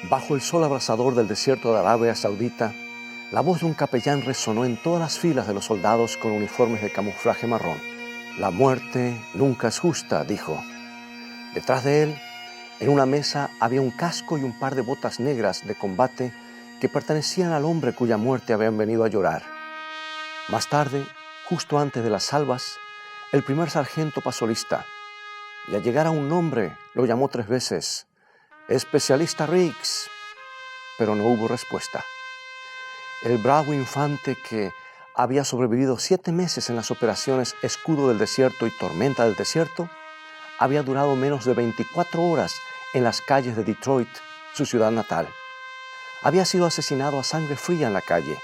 Bajo el sol abrasador del desierto de Arabia Saudita, la voz de un capellán resonó en todas las filas de los soldados con uniformes de camuflaje marrón. La muerte nunca es justa, dijo. Detrás de él, en una mesa, había un casco y un par de botas negras de combate que pertenecían al hombre cuya muerte habían venido a llorar. Más tarde, justo antes de las salvas, el primer sargento pasó lista y al llegar a un nombre lo llamó 3 veces: «Especialista Riggs», pero no hubo respuesta. El bravo infante, que había sobrevivido 7 meses en las operaciones Escudo del Desierto y Tormenta del Desierto, había durado menos de 24 horas en las calles de Detroit, su ciudad natal. Había sido asesinado a sangre fría en la calle,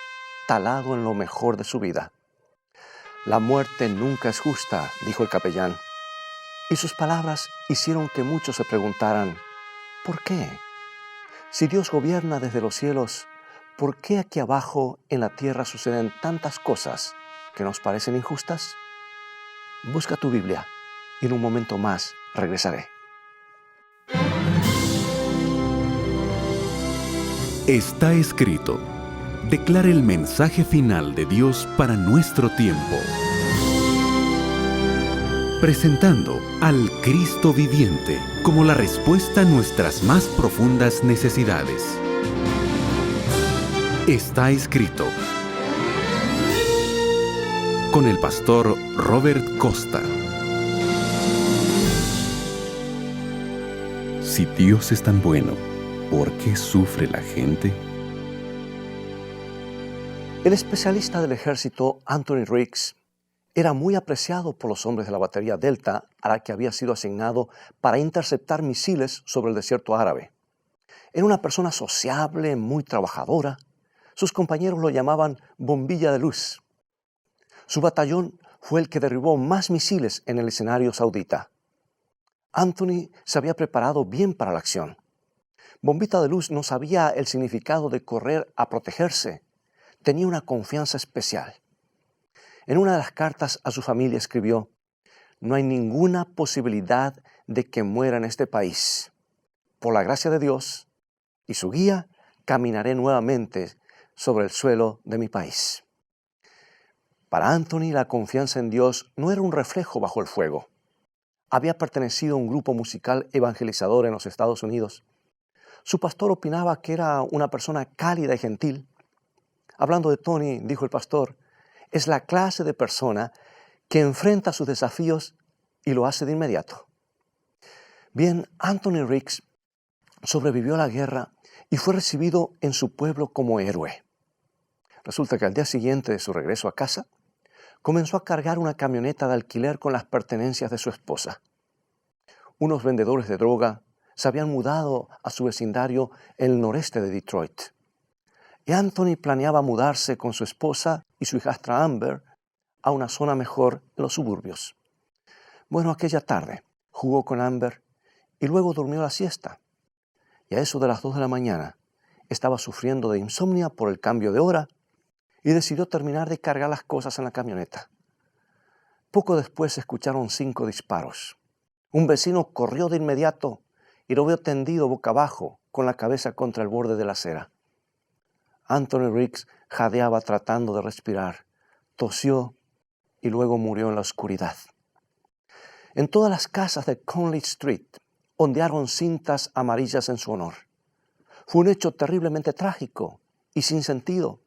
talado en lo mejor de su vida. «La muerte nunca es justa», dijo el capellán, y sus palabras hicieron que muchos se preguntaran: ¿por qué? Si Dios gobierna desde los cielos, ¿por qué aquí abajo en la tierra suceden tantas cosas que nos parecen injustas? Busca tu Biblia y en un momento más regresaré. Está escrito. Declara el mensaje final de Dios para nuestro tiempo. Presentando al Cristo viviente como la respuesta a nuestras más profundas necesidades. Está escrito. Con el pastor Robert Costa. Si Dios es tan bueno, ¿por qué sufre la gente? El especialista del ejército Anthony Riggs era muy apreciado por los hombres de la batería Delta a la que había sido asignado para interceptar misiles sobre el desierto árabe. Era una persona sociable, muy trabajadora. Sus compañeros lo llamaban bombilla de luz. Su batallón fue el que derribó más misiles en el escenario saudita. Anthony se había preparado bien para la acción. Bombita de luz no sabía el significado de correr a protegerse. Tenía una confianza especial. En una de las cartas a su familia escribió: «No hay ninguna posibilidad de que muera en este país. Por la gracia de Dios y su guía, caminaré nuevamente sobre el suelo de mi país». Para Anthony, la confianza en Dios no era un reflejo bajo el fuego. Había pertenecido a un grupo musical evangelizador en los Estados Unidos. Su pastor opinaba que era una persona cálida y gentil. Hablando de Tony, dijo el pastor, es la clase de persona que enfrenta sus desafíos y lo hace de inmediato. Bien, Anthony Riggs sobrevivió a la guerra y fue recibido en su pueblo como héroe. Resulta que al día siguiente de su regreso a casa, comenzó a cargar una camioneta de alquiler con las pertenencias de su esposa. Unos vendedores de droga se habían mudado a su vecindario en el noreste de Detroit. Y Anthony planeaba mudarse con su esposa y su hijastra Amber a una zona mejor en los suburbios. Bueno, aquella tarde jugó con Amber y luego durmió la siesta. Y a eso de las 2 de la mañana estaba sufriendo de insomnio por el cambio de hora y decidió terminar de cargar las cosas en la camioneta. Poco después se escucharon 5 disparos. Un vecino corrió de inmediato y lo vio tendido boca abajo con la cabeza contra el borde de la acera. Anthony Riggs jadeaba tratando de respirar, tosió y luego murió en la oscuridad. En todas las casas de Conley Street ondearon cintas amarillas en su honor. Fue un hecho terriblemente trágico y sin sentido.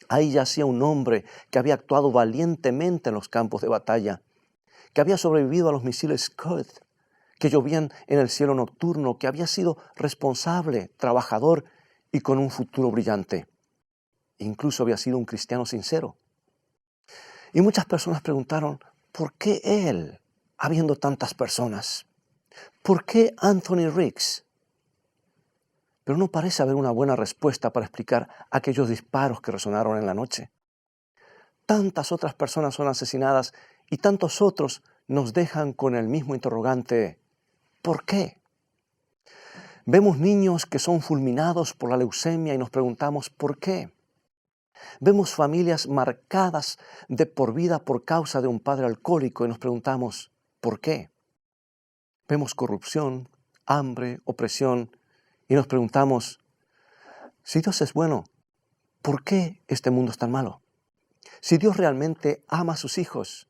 Ahí yacía un hombre que había actuado valientemente en los campos de batalla, que había sobrevivido a los misiles Scud, que llovían en el cielo nocturno, que había sido responsable, trabajador y con un futuro brillante. Incluso había sido un cristiano sincero. Y muchas personas preguntaron, ¿por qué él, habiendo tantas personas? ¿Por qué Anthony Riggs? Pero no parece haber una buena respuesta para explicar aquellos disparos que resonaron en la noche. Tantas otras personas son asesinadas y tantos otros nos dejan con el mismo interrogante: ¿por qué? Vemos niños que son fulminados por la leucemia y nos preguntamos ¿por qué? Vemos familias marcadas de por vida por causa de un padre alcohólico y nos preguntamos ¿por qué? Vemos corrupción, hambre, opresión y nos preguntamos Si Dios es bueno, ¿por qué este mundo es tan malo? Si Dios realmente ama a sus hijos,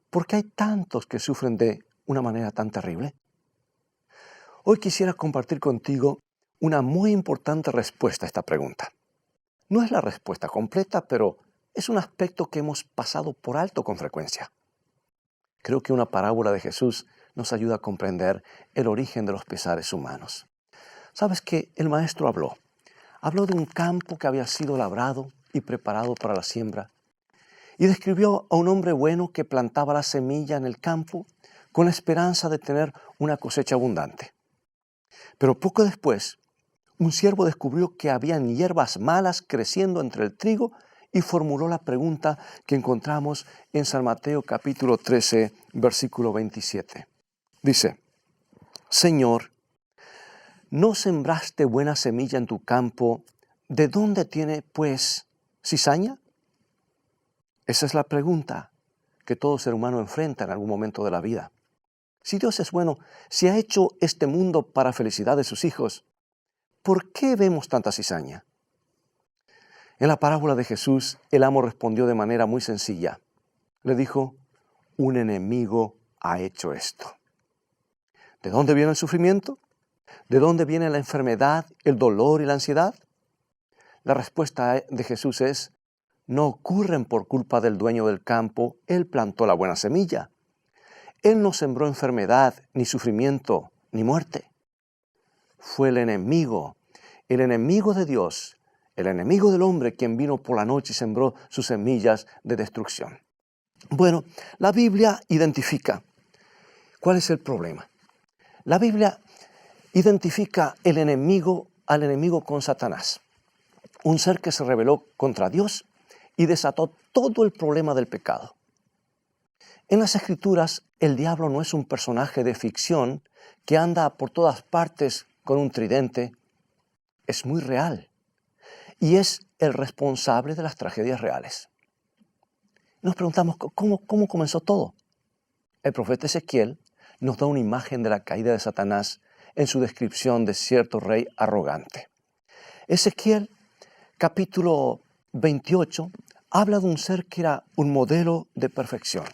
¿por qué hay tantos que sufren de una manera tan terrible? Hoy quisiera compartir contigo una muy importante respuesta a esta pregunta. No es la respuesta completa, pero es un aspecto que hemos pasado por alto con frecuencia. Creo que una parábola de Jesús nos ayuda a comprender el origen de los pesares humanos. ¿Sabes qué? El maestro habló de un campo que había sido labrado y preparado para la siembra, y describió a un hombre bueno que plantaba la semilla en el campo con la esperanza de tener una cosecha abundante. Pero poco después, un siervo descubrió que habían hierbas malas creciendo entre el trigo y formuló la pregunta que encontramos en San Mateo capítulo 13, versículo 27. Dice, Señor, ¿no sembraste buena semilla en tu campo? ¿De dónde tiene, pues, cizaña? Esa es la pregunta que todo ser humano enfrenta en algún momento de la vida. Si Dios es bueno, si ha hecho este mundo para felicidad de sus hijos, ¿por qué vemos tanta cizaña? En la parábola de Jesús, el amo respondió de manera muy sencilla. Le dijo, un enemigo ha hecho esto. ¿De dónde viene el sufrimiento? ¿De dónde viene la enfermedad, el dolor y la ansiedad? La respuesta de Jesús es, no ocurren por culpa del dueño del campo, él plantó la buena semilla. Él no sembró enfermedad, ni sufrimiento, ni muerte. Fue el enemigo de Dios, el enemigo del hombre quien vino por la noche y sembró sus semillas de destrucción. Bueno, la Biblia identifica. ¿Cuál es el problema? La Biblia identifica al enemigo con Satanás, un ser que se rebeló contra Dios y desató todo el problema del pecado. En las Escrituras, el diablo no es un personaje de ficción que anda por todas partes con un tridente. Es muy real y es el responsable de las tragedias reales. Nos preguntamos, ¿cómo comenzó todo? El profeta Ezequiel nos da una imagen de la caída de Satanás en su descripción de cierto rey arrogante. Ezequiel, capítulo 28, habla de un ser que era un modelo de perfección.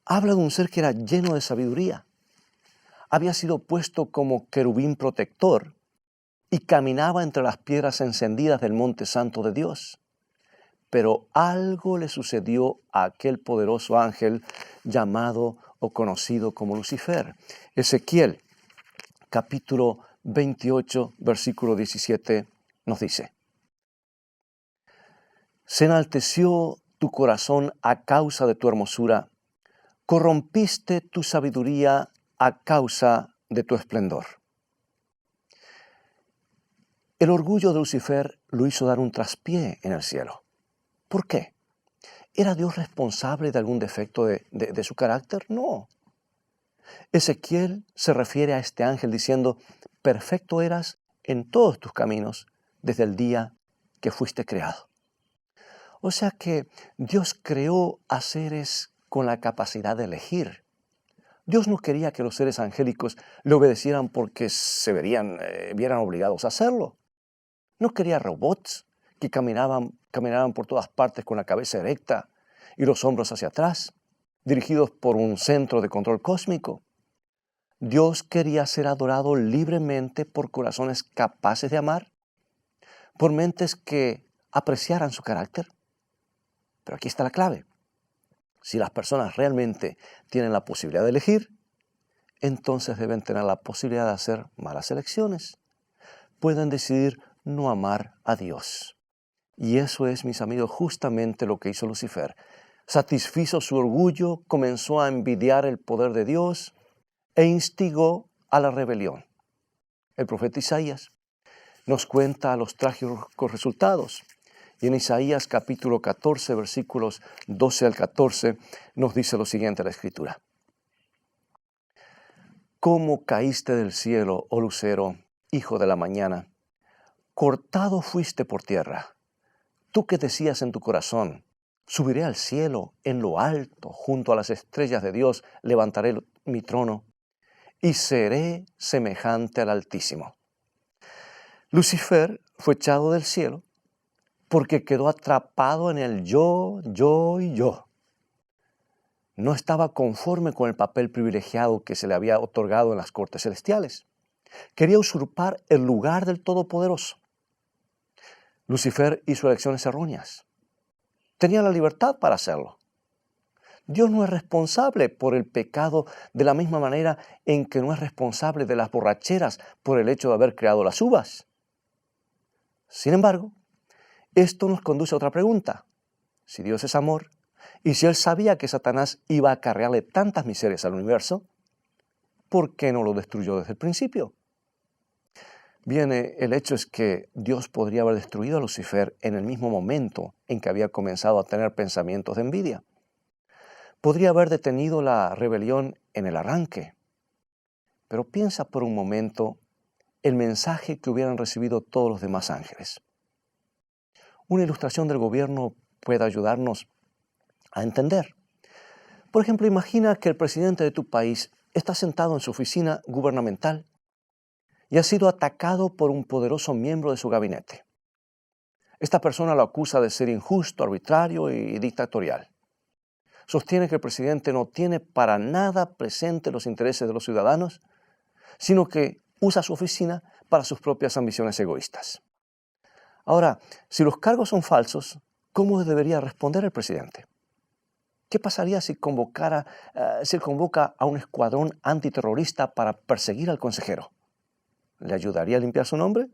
Habla de un ser que era lleno de sabiduría. Había sido puesto como querubín protector y caminaba entre las piedras encendidas del monte santo de Dios. Pero algo le sucedió a aquel poderoso ángel llamado o conocido como Lucifer. Ezequiel, capítulo 28, versículo 17, nos dice, se enalteció tu corazón a causa de tu hermosura, corrompiste tu sabiduría a causa de tu esplendor. El orgullo de Lucifer lo hizo dar un traspié en el cielo. ¿Por qué? ¿Era Dios responsable de algún defecto de su carácter? No. Ezequiel se refiere a este ángel diciendo, perfecto eras en todos tus caminos desde el día que fuiste creado. O sea que Dios creó a seres con la capacidad de elegir. Dios no quería que los seres angélicos le obedecieran porque se vieran obligados a hacerlo. No quería robots que caminaban por todas partes con la cabeza erecta y los hombros hacia atrás, dirigidos por un centro de control cósmico. Dios quería ser adorado libremente por corazones capaces de amar, por mentes que apreciaran su carácter. Pero aquí está la clave. Si las personas realmente tienen la posibilidad de elegir, entonces deben tener la posibilidad de hacer malas elecciones. Pueden decidir no amar a Dios. Y eso es, mis amigos, justamente lo que hizo Lucifer. Satisfizo su orgullo, comenzó a envidiar el poder de Dios e instigó a la rebelión. El profeta Isaías nos cuenta los trágicos resultados. Y en Isaías capítulo 14, versículos 12 al 14, nos dice lo siguiente la Escritura. ¿Cómo caíste del cielo, oh lucero, hijo de la mañana? Cortado fuiste por tierra. Tú que decías en tu corazón, subiré al cielo, en lo alto, junto a las estrellas de Dios, levantaré mi trono y seré semejante al Altísimo. Lucifer fue echado del cielo porque quedó atrapado en el yo y yo. No estaba conforme con el papel privilegiado que se le había otorgado en las cortes celestiales. Quería usurpar el lugar del Todopoderoso. Lucifer hizo elecciones erróneas. Tenía la libertad para hacerlo. Dios no es responsable por el pecado de la misma manera en que no es responsable de las borracheras por el hecho de haber creado las uvas. Sin embargo, esto nos conduce a otra pregunta. Si Dios es amor, y si Él sabía que Satanás iba a acarrearle tantas miserias al universo, ¿por qué no lo destruyó desde el principio? Bien, el hecho es que Dios podría haber destruido a Lucifer en el mismo momento en que había comenzado a tener pensamientos de envidia. Podría haber detenido la rebelión en el arranque. Pero piensa por un momento el mensaje que hubieran recibido todos los demás ángeles. Una ilustración del gobierno puede ayudarnos a entender. Por ejemplo, imagina que el presidente de tu país está sentado en su oficina gubernamental y ha sido atacado por un poderoso miembro de su gabinete. Esta persona lo acusa de ser injusto, arbitrario y dictatorial. Sostiene que el presidente no tiene para nada presente los intereses de los ciudadanos, sino que usa su oficina para sus propias ambiciones egoístas. Ahora, si los cargos son falsos, ¿cómo debería responder el presidente? ¿Qué pasaría si convoca a un escuadrón antiterrorista para perseguir al consejero? ¿Le ayudaría a limpiar su nombre?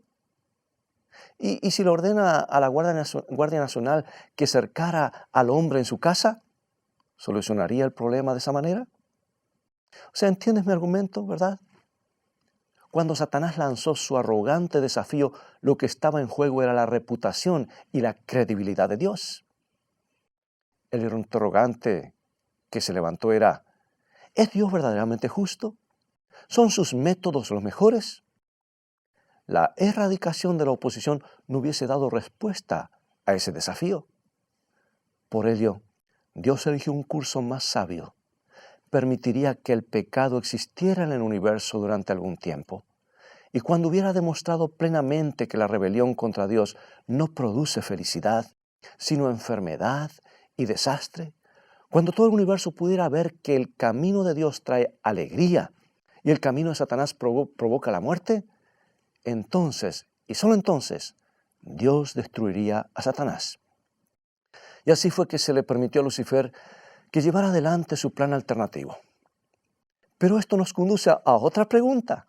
¿Y si le ordena a la Guardia Nacional que cercara al hombre en su casa? ¿Solucionaría el problema de esa manera? O sea, ¿entiendes mi argumento, verdad? Cuando Satanás lanzó su arrogante desafío, lo que estaba en juego era la reputación y la credibilidad de Dios. El interrogante que se levantó era, ¿es Dios verdaderamente justo? ¿Son sus métodos los mejores? La erradicación de la oposición no hubiese dado respuesta a ese desafío. Por ello, Dios eligió un curso más sabio. Permitiría que el pecado existiera en el universo durante algún tiempo. Y cuando hubiera demostrado plenamente que la rebelión contra Dios no produce felicidad, sino enfermedad y desastre, cuando todo el universo pudiera ver que el camino de Dios trae alegría y el camino de Satanás provoca la muerte, entonces, y solo entonces, Dios destruiría a Satanás. Y así fue que se le permitió a Lucifer que llevara adelante su plan alternativo. Pero esto nos conduce a otra pregunta.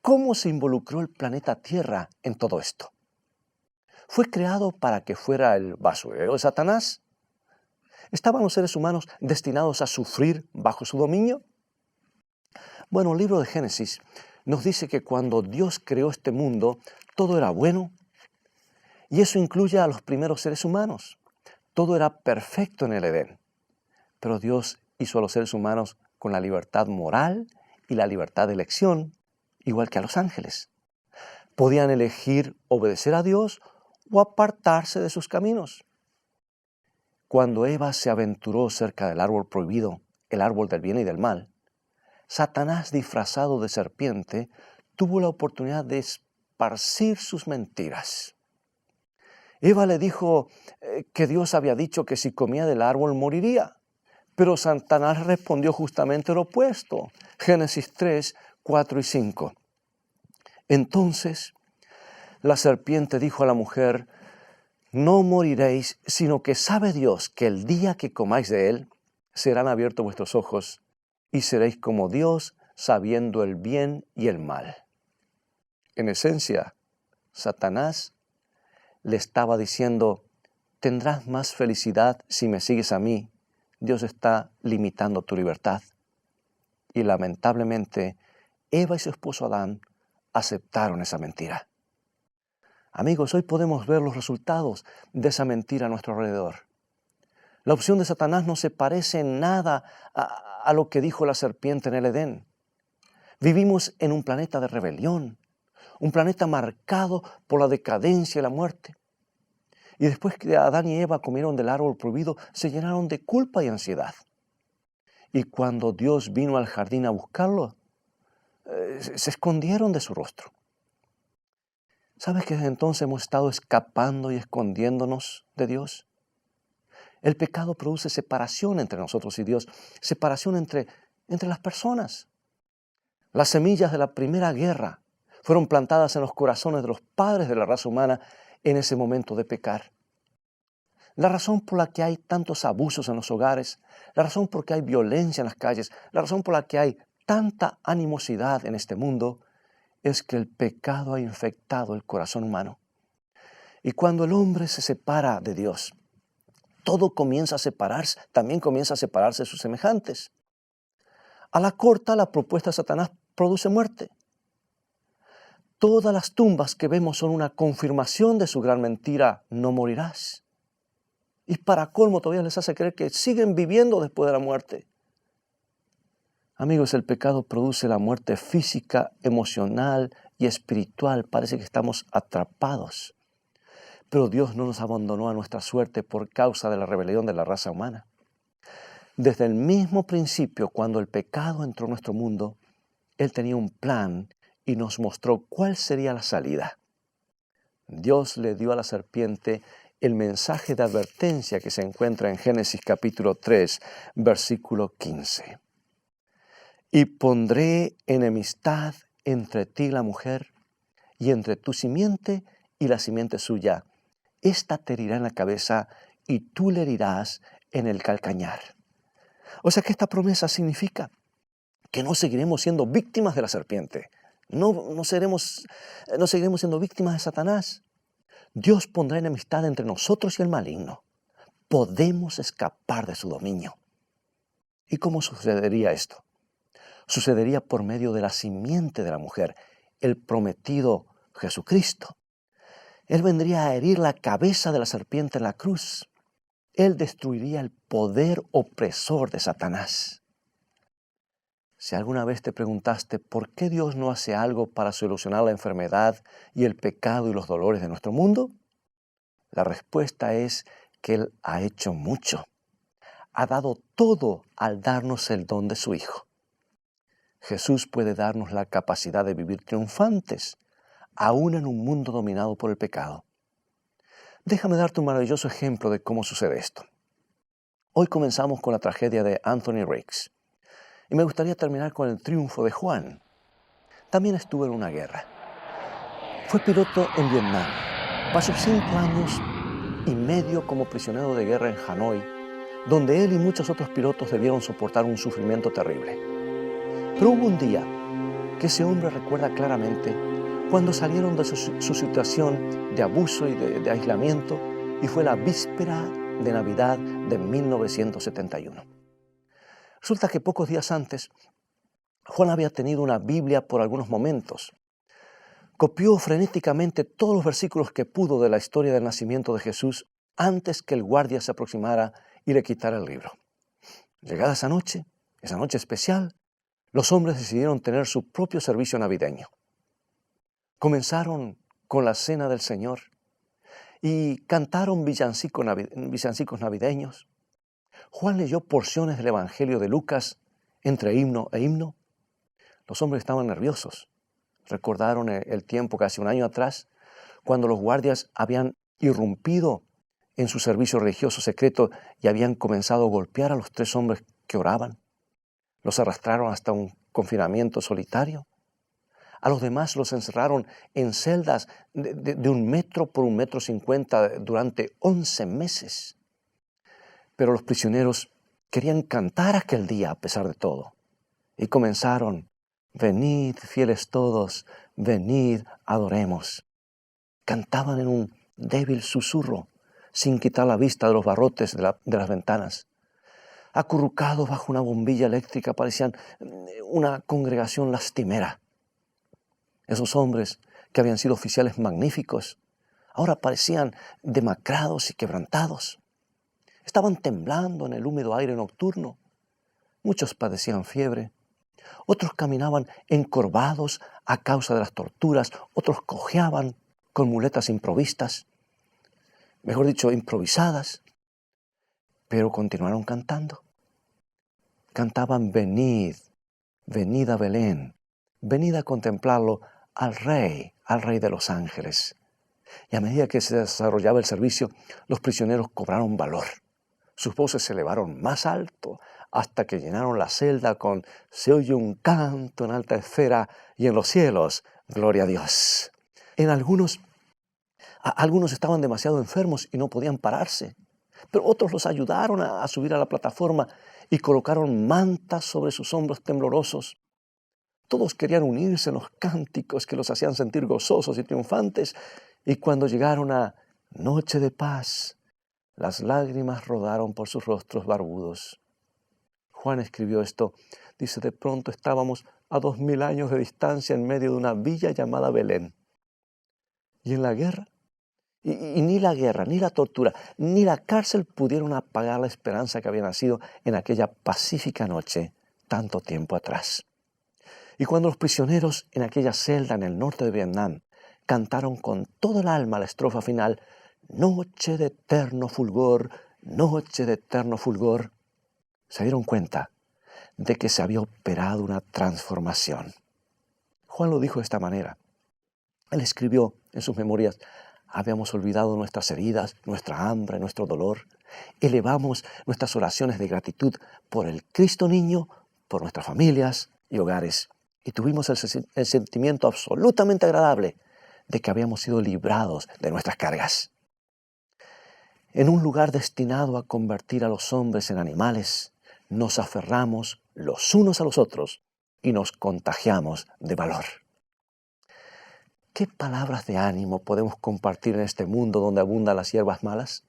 ¿Cómo se involucró el planeta Tierra en todo esto? ¿Fue creado para que fuera el basurero de Satanás? ¿Estaban los seres humanos destinados a sufrir bajo su dominio? Bueno, el libro de Génesis nos dice que cuando Dios creó este mundo, todo era bueno, y eso incluye a los primeros seres humanos. Todo era perfecto en el Edén, pero Dios hizo a los seres humanos con la libertad moral y la libertad de elección, igual que a los ángeles. Podían elegir obedecer a Dios o apartarse de sus caminos. Cuando Eva se aventuró cerca del árbol prohibido, el árbol del bien y del mal, Satanás, disfrazado de serpiente, tuvo la oportunidad de esparcir sus mentiras. Eva le dijo que Dios había dicho que si comía del árbol moriría, pero Satanás respondió justamente lo opuesto. Génesis 3, 4 y 5. Entonces, la serpiente dijo a la mujer, no moriréis, sino que sabe Dios que el día que comáis de él, serán abiertos vuestros ojos y seréis como Dios, sabiendo el bien y el mal. En esencia, Satanás le estaba diciendo, tendrás más felicidad si me sigues a mí. Dios está limitando tu libertad. Y lamentablemente, Eva y su esposo Adán aceptaron esa mentira. Amigos, hoy podemos ver los resultados de esa mentira a nuestro alrededor. La opción de Satanás no se parece en nada a lo que dijo la serpiente en el Edén. Vivimos en un planeta de rebelión, un planeta marcado por la decadencia y la muerte. Y después que Adán y Eva comieron del árbol prohibido, se llenaron de culpa y ansiedad. Y cuando Dios vino al jardín a buscarlo, se escondieron de su rostro. ¿Sabes que desde entonces hemos estado escapando y escondiéndonos de Dios? El pecado produce separación entre nosotros y Dios, separación entre las personas. Las semillas de la primera guerra fueron plantadas en los corazones de los padres de la raza humana en ese momento de pecar. La razón por la que hay tantos abusos en los hogares, la razón por la que hay violencia en las calles, la razón por la que hay tanta animosidad en este mundo, es que el pecado ha infectado el corazón humano. Y cuando el hombre se separa de Dios, todo comienza a separarse, también comienza a separarse de sus semejantes. A la corta, la propuesta de Satanás produce muerte. Todas las tumbas que vemos son una confirmación de su gran mentira: no morirás. Y para colmo todavía les hace creer que siguen viviendo después de la muerte. Amigos, el pecado produce la muerte física, emocional y espiritual. Parece que estamos atrapados. Pero Dios no nos abandonó a nuestra suerte por causa de la rebelión de la raza humana. Desde el mismo principio, cuando el pecado entró en nuestro mundo, Él tenía un plan y nos mostró cuál sería la salida. Dios le dio a la serpiente el mensaje de advertencia que se encuentra en Génesis capítulo 3, versículo 15. Y pondré enemistad entre ti y la mujer, y entre tu simiente y la simiente suya. Esta te herirá en la cabeza, y tú le herirás en el calcañar. O sea que esta promesa significa que no seguiremos siendo víctimas de la serpiente. No seguiremos siendo víctimas de Satanás. Dios pondrá enemistad entre nosotros y el maligno. Podemos escapar de su dominio. ¿Y cómo sucedería esto? Sucedería por medio de la simiente de la mujer, el prometido Jesucristo. Él vendría a herir la cabeza de la serpiente en la cruz. Él destruiría el poder opresor de Satanás. Si alguna vez te preguntaste por qué Dios no hace algo para solucionar la enfermedad y el pecado y los dolores de nuestro mundo, la respuesta es que Él ha hecho mucho. Ha dado todo al darnos el don de su Hijo. Jesús puede darnos la capacidad de vivir triunfantes, aún en un mundo dominado por el pecado. Déjame darte un maravilloso ejemplo de cómo sucede esto. Hoy comenzamos con la tragedia de Anthony Riggs. Y me gustaría terminar con el triunfo de Juan. También estuvo en una guerra. Fue piloto en Vietnam. Pasó 5 años y medio como prisionero de guerra en Hanoi, donde él y muchos otros pilotos debieron soportar un sufrimiento terrible. Pero hubo un día que ese hombre recuerda claramente cuando salieron de su situación de abuso y de aislamiento, y fue la víspera de Navidad de 1971. Resulta que pocos días antes, Juan había tenido una Biblia por algunos momentos. Copió frenéticamente todos los versículos que pudo de la historia del nacimiento de Jesús antes que el guardia se aproximara y le quitara el libro. Llegada esa noche especial, los hombres decidieron tener su propio servicio navideño. Comenzaron con la cena del Señor y cantaron villancicos navideños. Juan leyó porciones del Evangelio de Lucas entre himno e himno. Los hombres estaban nerviosos. Recordaron el tiempo, casi un año atrás, cuando los guardias habían irrumpido en su servicio religioso secreto y habían comenzado a golpear a los 3 hombres que oraban. Los arrastraron hasta un confinamiento solitario. A los demás los encerraron en celdas de 1 metro por 1,50 m durante 11 meses. Pero los prisioneros querían cantar aquel día a pesar de todo. Y comenzaron: venid, fieles todos, venid, adoremos. Cantaban en un débil susurro, sin quitar la vista de los barrotes de las ventanas. Acurrucados bajo una bombilla eléctrica, parecían una congregación lastimera. Esos hombres, que habían sido oficiales magníficos, ahora parecían demacrados y quebrantados. Estaban temblando en el húmedo aire nocturno. Muchos padecían fiebre. Otros caminaban encorvados a causa de las torturas. Otros cojeaban con muletas improvisadas. Pero continuaron cantando. Cantaban: venid, venid a Belén, venid a contemplarlo al Rey de los ángeles. Y a medida que se desarrollaba el servicio, los prisioneros cobraron valor. Sus voces se elevaron más alto hasta que llenaron la celda con "Se oye un canto en alta esfera y en los cielos, gloria a Dios". Algunos estaban demasiado enfermos y no podían pararse, pero otros los ayudaron a subir a la plataforma y colocaron mantas sobre sus hombros temblorosos. Todos querían unirse en los cánticos que los hacían sentir gozosos y triunfantes, y cuando llegaron a Noche de Paz, las lágrimas rodaron por sus rostros barbudos. Juan escribió esto. Dice: de pronto estábamos a 2000 años de distancia en medio de una villa llamada Belén. Y en la guerra, y ni la guerra, ni la tortura, ni la cárcel pudieron apagar la esperanza que había nacido en aquella pacífica noche, tanto tiempo atrás. Y cuando los prisioneros en aquella celda en el norte de Vietnam cantaron con todo el alma la estrofa final: noche de eterno fulgor, noche de eterno fulgor, se dieron cuenta de que se había operado una transformación. Juan lo dijo de esta manera. Él escribió en sus memorias: habíamos olvidado nuestras heridas, nuestra hambre, nuestro dolor. Elevamos nuestras oraciones de gratitud por el Cristo niño, por nuestras familias y hogares. Y tuvimos el sentimiento absolutamente agradable de que habíamos sido librados de nuestras cargas. En un lugar destinado a convertir a los hombres en animales, nos aferramos los unos a los otros y nos contagiamos de valor. ¿Qué palabras de ánimo podemos compartir en este mundo donde abundan las hierbas malas?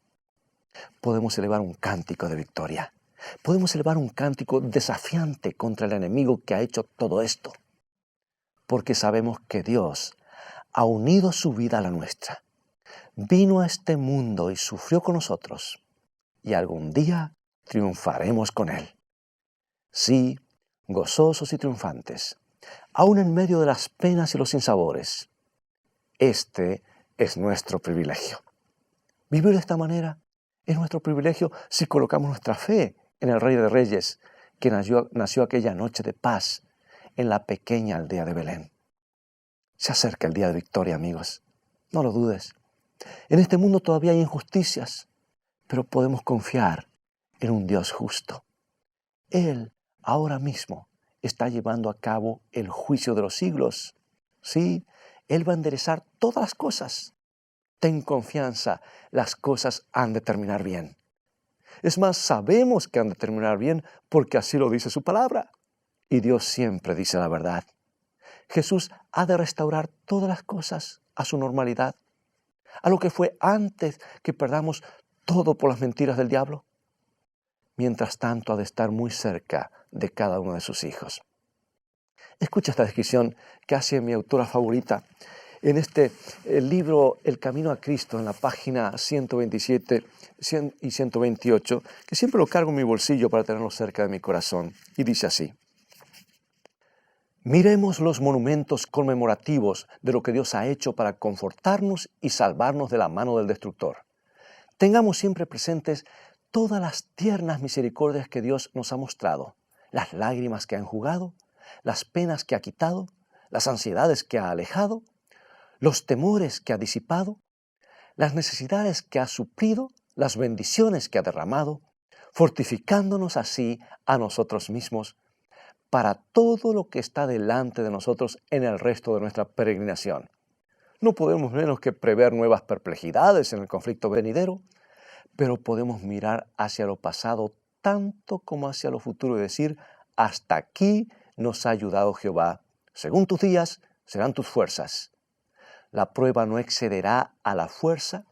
Podemos elevar un cántico de victoria. Podemos elevar un cántico desafiante contra el enemigo que ha hecho todo esto. Porque sabemos que Dios ha unido su vida a la nuestra. Vino a este mundo y sufrió con nosotros. Y algún día triunfaremos con Él. Sí, gozosos y triunfantes, aún en medio de las penas y los sinsabores. Este es nuestro privilegio. Vivir de esta manera es nuestro privilegio si colocamos nuestra fe en el Rey de Reyes, que nació aquella noche de paz en la pequeña aldea de Belén. Se acerca el día de victoria, amigos. No lo dudes. En este mundo todavía hay injusticias, pero podemos confiar en un Dios justo. Él ahora mismo está llevando a cabo el juicio de los siglos. Sí, Él va a enderezar todas las cosas. Ten confianza, las cosas han de terminar bien. Es más, sabemos que han de terminar bien porque así lo dice su palabra. Y Dios siempre dice la verdad. Jesús ha de restaurar todas las cosas a su normalidad, a lo que fue antes que perdamos todo por las mentiras del diablo. Mientras tanto, ha de estar muy cerca de cada uno de sus hijos. Escucha esta descripción que hace mi autora favorita en el libro El Camino a Cristo, en la página 127 y 128, que siempre lo cargo en mi bolsillo para tenerlo cerca de mi corazón. Y dice así: miremos los monumentos conmemorativos de lo que Dios ha hecho para confortarnos y salvarnos de la mano del destructor. Tengamos siempre presentes todas las tiernas misericordias que Dios nos ha mostrado, las lágrimas que ha enjugado, las penas que ha quitado, las ansiedades que ha alejado, los temores que ha disipado, las necesidades que ha suplido, las bendiciones que ha derramado, fortificándonos así a nosotros mismos para todo lo que está delante de nosotros en el resto de nuestra peregrinación. No podemos menos que prever nuevas perplejidades en el conflicto venidero, pero podemos mirar hacia lo pasado tanto como hacia lo futuro y decir: hasta aquí nos ha ayudado Jehová. Según tus días serán tus fuerzas. La prueba no excederá a la fuerza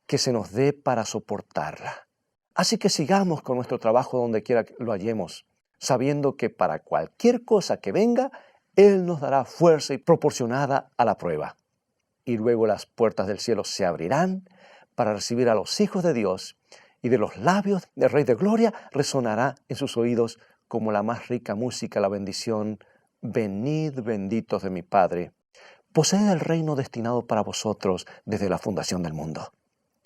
que se nos dé para soportarla. Así que sigamos con nuestro trabajo donde quiera que lo hallemos, sabiendo que para cualquier cosa que venga, Él nos dará fuerza y proporcionada a la prueba. Y luego las puertas del cielo se abrirán para recibir a los hijos de Dios, y de los labios del Rey de Gloria resonará en sus oídos como la más rica música la bendición: venid benditos de mi Padre, poseed el reino destinado para vosotros desde la fundación del mundo.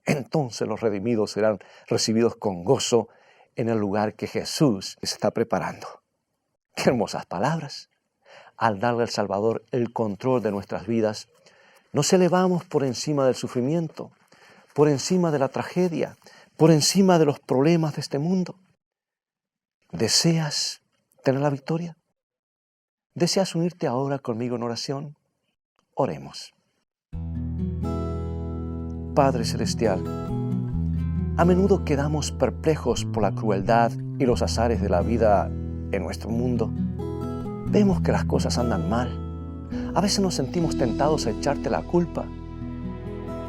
Entonces los redimidos serán recibidos con gozo en el lugar que Jesús está preparando. ¡Qué hermosas palabras! al darle al Salvador el control de nuestras vidas, nos elevamos por encima del sufrimiento, por encima de la tragedia, por encima de los problemas de este mundo. ¿Deseas tener la victoria? ¿Deseas unirte ahora conmigo en oración? Oremos. Padre Celestial, a menudo quedamos perplejos por la crueldad y los azares de la vida en nuestro mundo. Vemos que las cosas andan mal. A veces nos sentimos tentados a echarte la culpa.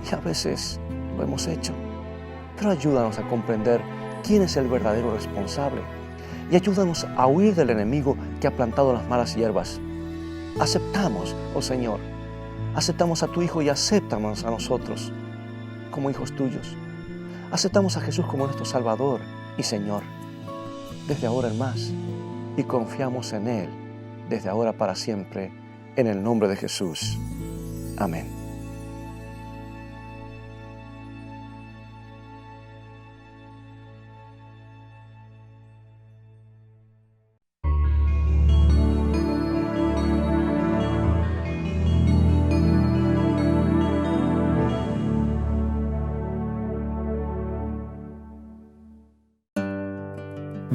Y a veces lo hemos hecho. Pero ayúdanos a comprender quién es el verdadero responsable. Y ayúdanos a huir del enemigo que ha plantado las malas hierbas. Aceptamos, oh Señor, aceptamos a tu Hijo y acéptanos a nosotros como hijos tuyos. Aceptamos a Jesús como nuestro Salvador y Señor, desde ahora en más, y confiamos en Él, desde ahora para siempre, en el nombre de Jesús. Amén.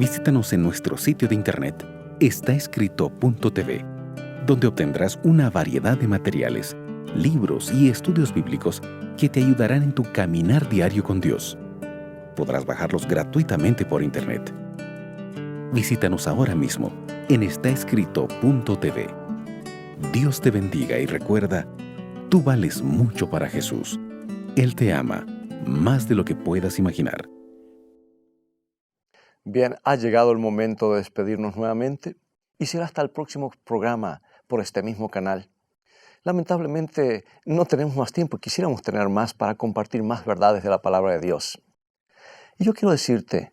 Visítanos en nuestro sitio de internet estaescrito.tv, donde obtendrás una variedad de materiales, libros y estudios bíblicos que te ayudarán en tu caminar diario con Dios. Podrás bajarlos gratuitamente por internet. Visítanos ahora mismo en estaescrito.tv. Dios te bendiga y recuerda, tú vales mucho para Jesús. Él te ama más de lo que puedas imaginar. Bien, ha llegado el momento de despedirnos nuevamente y será hasta el próximo programa por este mismo canal. Lamentablemente no tenemos más tiempo y quisiéramos tener más para compartir más verdades de la palabra de Dios. Y yo quiero decirte,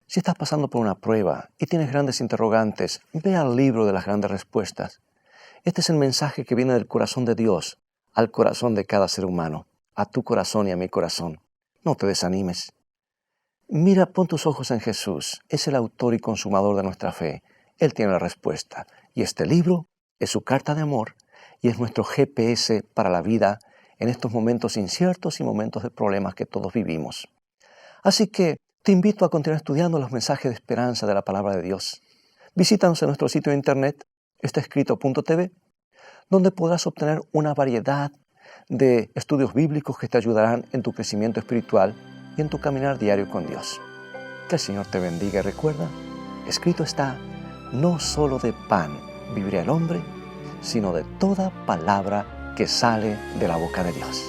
si estás pasando por una prueba y tienes grandes interrogantes, ve al libro de las grandes respuestas. Este es el mensaje que viene del corazón de Dios al corazón de cada ser humano, a tu corazón y a mi corazón. No te desanimes. Mira, pon tus ojos en Jesús. Es el autor y consumador de nuestra fe. Él tiene la respuesta. Y este libro es su carta de amor y es nuestro GPS para la vida en estos momentos inciertos y momentos de problemas que todos vivimos. Así que te invito a continuar estudiando los mensajes de esperanza de la palabra de Dios. Visítanos en nuestro sitio de internet, estaescrito.tv, donde podrás obtener una variedad de estudios bíblicos que te ayudarán en tu crecimiento espiritual y en tu caminar diario con Dios. Que el Señor te bendiga y recuerda, escrito está, no solo de pan vivirá el hombre, sino de toda palabra que sale de la boca de Dios.